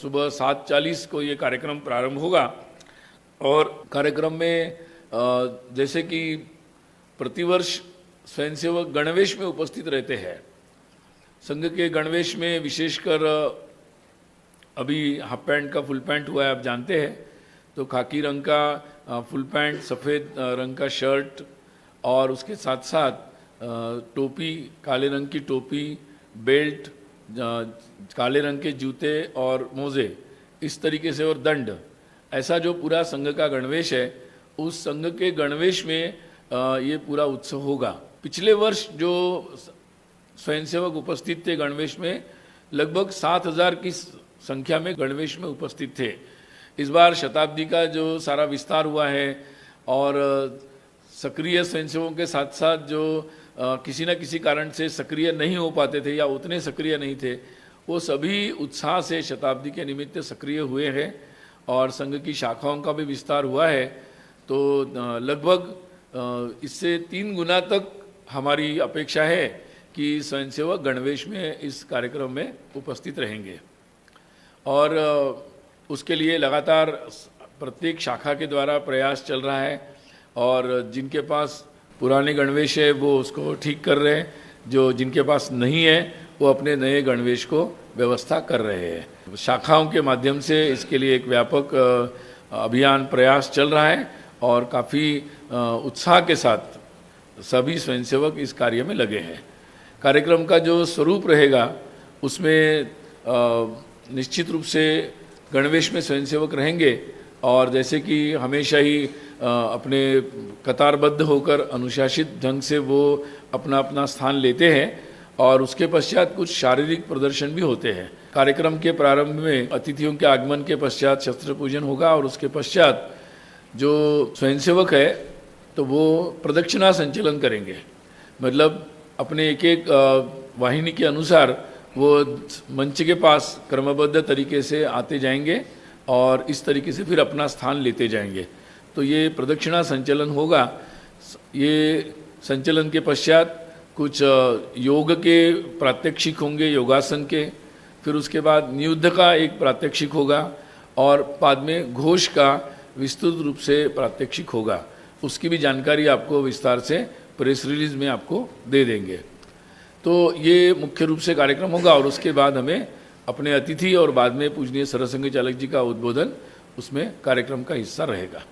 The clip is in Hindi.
सुबह 7:40 को ये कार्यक्रम प्रारंभ होगा और कार्यक्रम में जैसे कि प्रतिवर्ष स्वयंसेवक गणवेश में उपस्थित रहते हैं। संघ के गणवेश में विशेषकर अभी हाफ पैंट का फुल पैंट हुआ है, आप जानते हैं, तो खाकी रंग का फुल पैंट, सफ़ेद रंग का शर्ट और उसके साथ साथ टोपी, काले रंग की टोपी, बेल्ट, काले रंग के जूते और मोजे, इस तरीके से, और दंड, ऐसा जो पूरा संघ का गणवेश है, उस संघ के गणवेश में ये पूरा उत्सव होगा। पिछले वर्ष जो स्वयंसेवक उपस्थित थे गणवेश में, लगभग 7,000 की संख्या में गणवेश में उपस्थित थे। इस बार शताब्दी का जो सारा विस्तार हुआ है और सक्रिय स्वयंसेवकों के साथ साथ जो किसी न किसी कारण से सक्रिय नहीं हो पाते थे या उतने सक्रिय नहीं थे, वो सभी उत्साह से शताब्दी के निमित्त सक्रिय हुए हैं और संघ की शाखाओं का भी विस्तार हुआ है। तो लगभग इससे 3 गुना तक हमारी अपेक्षा है कि स्वयंसेवक गणवेश में इस कार्यक्रम में उपस्थित रहेंगे और उसके लिए लगातार प्रत्येक शाखा के द्वारा प्रयास चल रहा है और जिनके पास पुराने गणवेश है वो उसको ठीक कर रहे हैं, जो जिनके पास नहीं है वो अपने नए गणवेश को व्यवस्था कर रहे हैं। शाखाओं के माध्यम से इसके लिए एक व्यापक अभियान प्रयास चल रहा है और काफ़ी उत्साह के साथ सभी स्वयंसेवक इस कार्य में लगे हैं। कार्यक्रम का जो स्वरूप रहेगा उसमें निश्चित रूप से गणवेश में स्वयंसेवक रहेंगे और जैसे कि हमेशा ही अपने कतारबद्ध होकर अनुशासित ढंग से वो अपना अपना स्थान लेते हैं और उसके पश्चात कुछ शारीरिक प्रदर्शन भी होते हैं। कार्यक्रम के प्रारंभ में अतिथियों के आगमन के पश्चात शस्त्र पूजन होगा और उसके पश्चात जो स्वयंसेवक है तो वो प्रदक्षिणा संचलन करेंगे, मतलब अपने एक एक वाहिनी के अनुसार वो मंच के पास क्रमबद्ध तरीके से आते जाएंगे और इस तरीके से फिर अपना स्थान लेते जाएंगे। तो ये प्रदक्षिणा संचलन होगा। ये संचलन के पश्चात कुछ योग के प्रात्यक्षिक होंगे, योगासन के, फिर उसके बाद नियुद्ध का एक प्रात्यक्षिक होगा और बाद में घोष का विस्तृत रूप से प्रात्यक्षिक होगा। उसकी भी जानकारी आपको विस्तार से प्रेस रिलीज में आपको दे देंगे। तो ये मुख्य रूप से कार्यक्रम होगा और उसके बाद हमें अपने अतिथि और बाद में पूजनीय सरसंघ चालक जी का उद्बोधन उसमें कार्यक्रम का हिस्सा रहेगा।